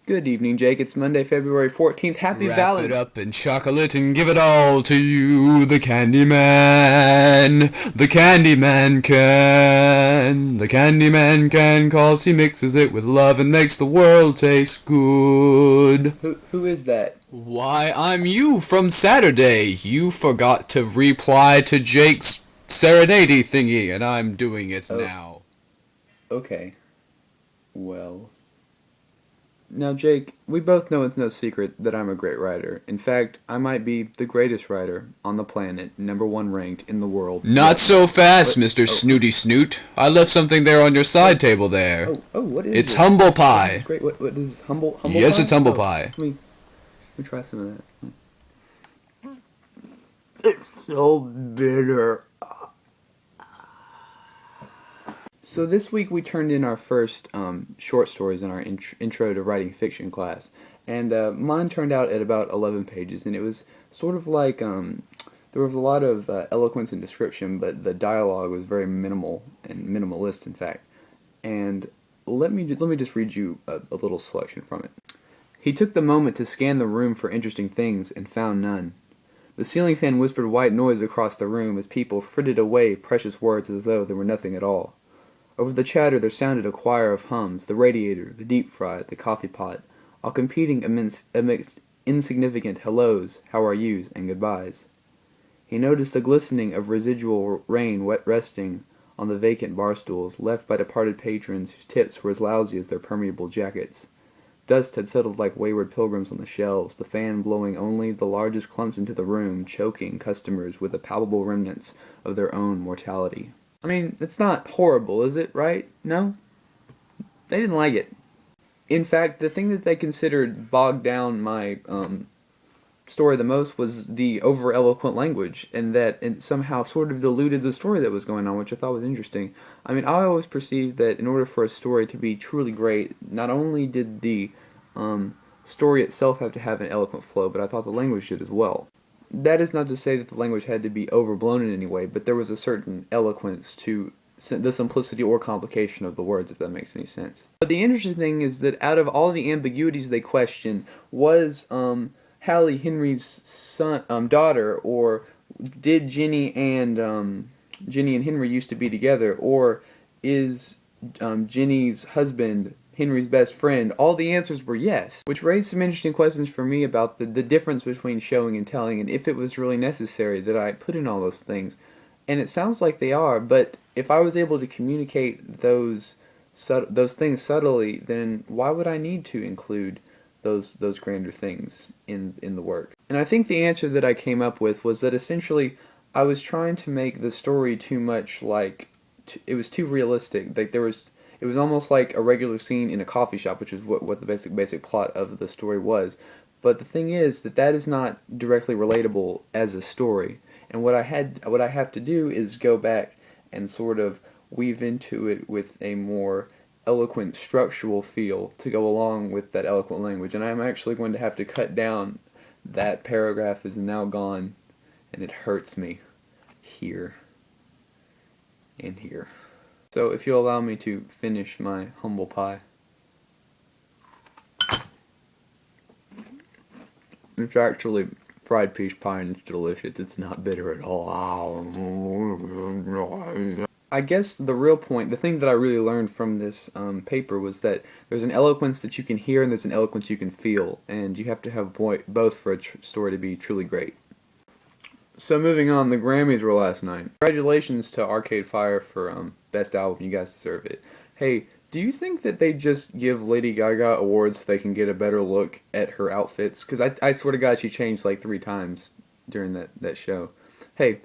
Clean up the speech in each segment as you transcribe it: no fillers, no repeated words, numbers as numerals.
Good evening, Jake. It's Monday, February 14th. Happy Wrap it Valentine's. up in chocolate and give it all to you, the Candyman. The Candyman can. The Candyman can, 'cause he mixes it with love and makes the world taste good. Who is that? Why, I'm you from Saturday. You forgot to reply to Jake's serenade thingy, and I'm doing it Oh, now. okay. Well. Now, Jake, we both know it's no secret that I'm a great writer. In fact, I might be the greatest writer on the planet, #1 ranked in the world. Not so fast, What? Mr. Oh, Snooty Snoot. I left something there on your what? side table there. What is It's this? humble This is pie. great. What is this? Humble Yes, pie? it's humble Oh, pie. let me try some of that. It's so bitter. So this week we turned in our first short stories in our intro to writing fiction class, and mine turned out at about 11 pages, and it was sort of like there was a lot of eloquence and description, but the dialogue was very minimal and minimalist, in fact. And let me just read you a little selection from it. He took the moment to scan the room for interesting things and found none. The ceiling fan whispered white noise across the room as people frittered away precious words as though there were nothing at all. Over the chatter there sounded a choir of hums, the radiator, the deep fry, the coffee pot, all competing amidst insignificant hellos, how are yous, and goodbyes. He noticed the glistening of residual rain wet resting on the vacant bar stools, left by departed patrons whose tips were as lousy as their permeable jackets. Dust had settled like wayward pilgrims on the shelves, the fan blowing only the largest clumps into the room, choking customers with the palpable remnants of their own mortality. I mean, it's not horrible, is it, right? No? They didn't like it. In fact, the thing that they considered bogged down my story the most was the over-eloquent language, and that it somehow sort of diluted the story that was going on, which I thought was interesting. I mean, I always perceived that in order for a story to be truly great, not only did the story itself have to have an eloquent flow, but I thought the language did as well. That is not to say that the language had to be overblown in any way, but there was a certain eloquence to the simplicity or complication of the words, if that makes any sense. But the interesting thing is that out of all the ambiguities they questioned, was Hallie Henry's daughter, or did Ginny and Henry used to be together, or is Ginny's husband Henry's best friend? All the answers were yes, which raised some interesting questions for me about the difference between showing and telling, and if it was really necessary that I put in all those things. And it sounds like they are, but if I was able to communicate those things subtly, then why would I need to include those grander things in the work? And I think the answer that I came up with was that essentially I was trying to make the story too much like it was too realistic. Like it was almost like a regular scene in a coffee shop, which is what the basic plot of the story was. But the thing is that is not directly relatable as a story. And what I have to do is go back and sort of weave into it with a more eloquent structural feel to go along with that eloquent language. And I'm actually going to have to cut down. That paragraph is now gone, and it hurts me here and here. So if you'll allow me to finish my humble pie. It's actually fried peach pie and it's delicious. It's not bitter at all. I guess the real point, the thing that I really learned from this paper was that there's an eloquence that you can hear and there's an eloquence you can feel, and you have to have both for a story to be truly great. So moving on, the Grammys were last night. Congratulations to Arcade Fire for Best Album. You guys deserve it. Hey, do you think that they just give Lady Gaga awards so they can get a better look at her outfits? Because I swear to God, she changed like 3 times during that show. Hey,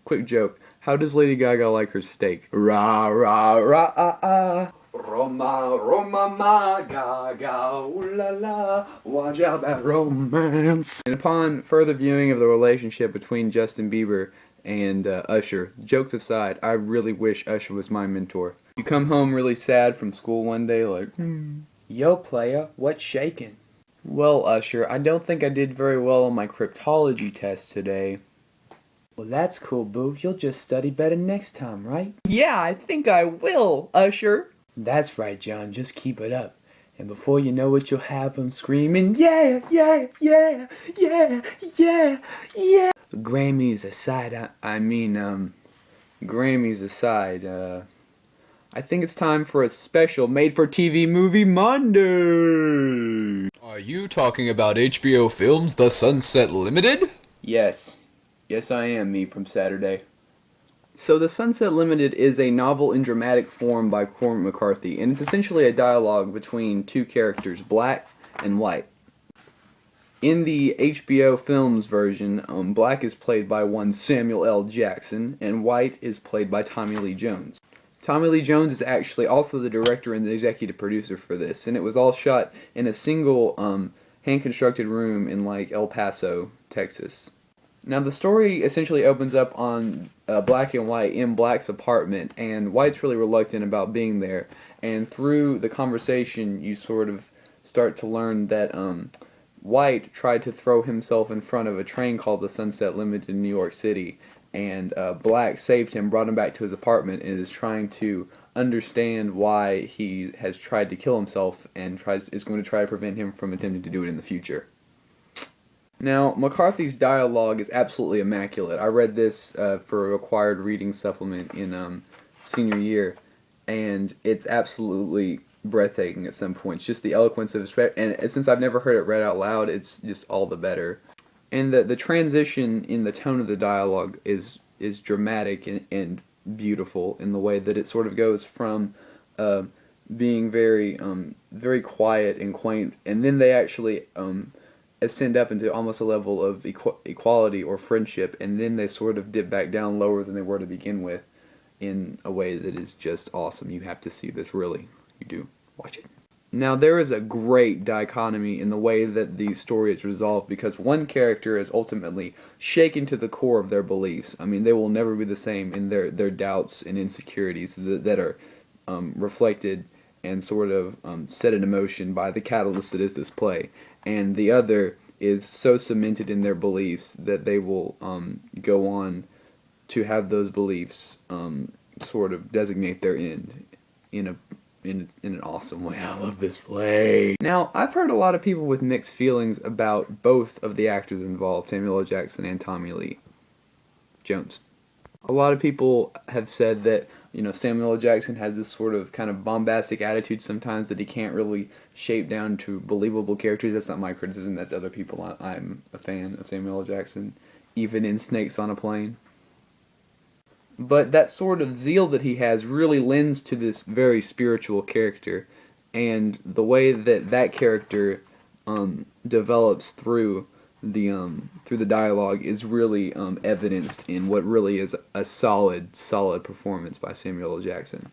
quick joke. How does Lady Gaga like her steak? Rah, rah, rah, ah, ah. Roma, Roma, ma, Gaga, ooh la la, watch out that romance. And upon further viewing of the relationship between Justin Bieber and Usher, jokes aside, I really wish Usher was my mentor. You come home really sad from school one day like, Yo playa, what's shaking? Well, Usher, I don't think I did very well on my cryptology test today. Well, that's cool, boo. You'll just study better next time, right? Yeah, I think I will, Usher. That's right, John. Just keep it up. And before you know it, you'll have them screaming, yeah, yeah, yeah, yeah, yeah, yeah. Grammys aside, Grammys aside, I think it's time for a special made-for-TV movie Monday! Are you talking about HBO Films' The Sunset Limited? Yes. Yes, I am, me from Saturday. So The Sunset Limited is a novel in dramatic form by Cormac McCarthy, and it's essentially a dialogue between two characters, black and white. In the HBO Films version, black is played by one Samuel L. Jackson, and white is played by Tommy Lee Jones. Tommy Lee Jones is actually also the director and the executive producer for this, and it was all shot in a single hand-constructed room in like El Paso, Texas. Now the story essentially opens up on black and white in Black's apartment, and White's really reluctant about being there. And through the conversation, you sort of start to learn that White tried to throw himself in front of a train called the Sunset Limited in New York City, and Black saved him, brought him back to his apartment, and is trying to understand why he has tried to kill himself, and is going to try to prevent him from attempting to do it in the future. Now, McCarthy's dialogue is absolutely immaculate. I read this for a required reading supplement in senior year, and it's absolutely breathtaking at some points. Just the eloquence of his, and since I've never heard it read out loud, it's just all the better. And the transition in the tone of the dialogue is dramatic and beautiful in the way that it sort of goes from being very very quiet and quaint, and then they actually ascend up into almost a level of equality or friendship, and then they sort of dip back down lower than they were to begin with in a way that is just awesome. You have to see this, really. You do. Watch it. Now, there is a great dichotomy in the way that the story is resolved, because one character is ultimately shaken to the core of their beliefs. I mean, they will never be the same in their doubts and insecurities that are reflected and sort of set in motion by the catalyst that is this play. And the other is so cemented in their beliefs that they will go on to have those beliefs sort of designate their end in an awesome way. I love this play. Now, I've heard a lot of people with mixed feelings about both of the actors involved, Samuel L. Jackson and Tommy Lee Jones. A lot of people have said that, you know, Samuel L. Jackson has this sort of kind of bombastic attitude sometimes that he can't really shape down to believable characters. That's not my criticism, that's other people. I'm a fan of Samuel L. Jackson, even in Snakes on a Plane. But that sort of zeal that he has really lends to this very spiritual character, and the way that that character develops through the dialogue is really evidenced in what really is a solid performance by Samuel L. Jackson.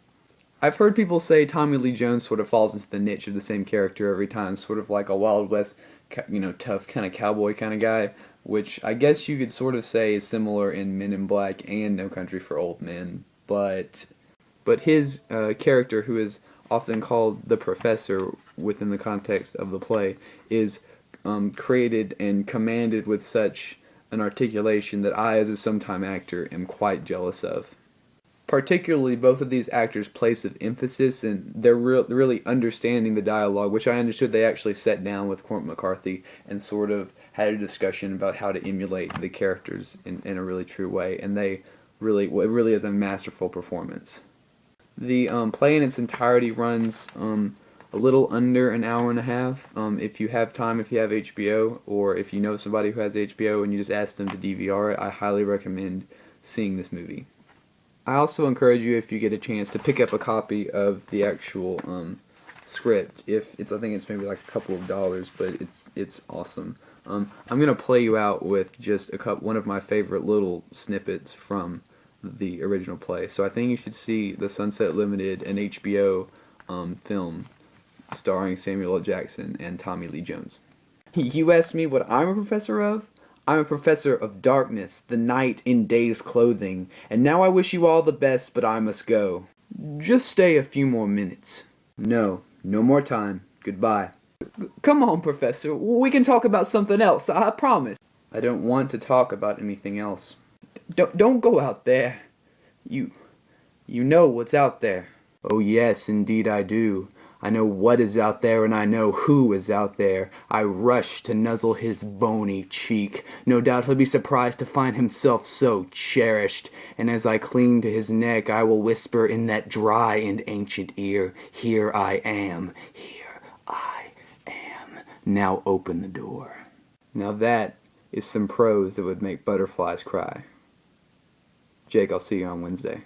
I've heard people say Tommy Lee Jones sort of falls into the niche of the same character every time, sort of like a Wild West, you know, tough kind of cowboy kind of guy, which I guess you could sort of say is similar in Men in Black and No Country for Old Men, but his character, who is often called the Professor within the context of the play, is created and commanded with such an articulation that I, as a sometime actor, am quite jealous of. Particularly, both of these actors' place of emphasis, and they're really understanding the dialogue, which I understood they actually sat down with Cormac McCarthy and sort of had a discussion about how to emulate the characters in a really true way, and it really is a masterful performance. The play in its entirety runs a little under an hour and a half. If you have time, if you have HBO, or if you know somebody who has HBO and you just ask them to DVR it, I highly recommend seeing this movie. I also encourage you, if you get a chance, to pick up a copy of the actual script. I think it's maybe like a couple of dollars, but it's awesome. I'm gonna play you out with just one of my favorite little snippets from the original play. So I think you should see The Sunset Limited, an HBO film starring Samuel L. Jackson and Tommy Lee Jones. You asked me what I'm a professor of? I'm a professor of darkness, the night in day's clothing, and now I wish you all the best, but I must go. Just stay a few more minutes. No more time. Goodbye. Come on, Professor, we can talk about something else, I promise. I don't want to talk about anything else. Don't go out there. You know what's out there. Oh yes, indeed I do. I know what is out there, and I know who is out there. I rush to nuzzle his bony cheek. No doubt he'll be surprised to find himself so cherished. And as I cling to his neck, I will whisper in that dry and ancient ear, "Here I am, here I am. Now open the door." Now that is some prose that would make butterflies cry. Jake, I'll see you on Wednesday.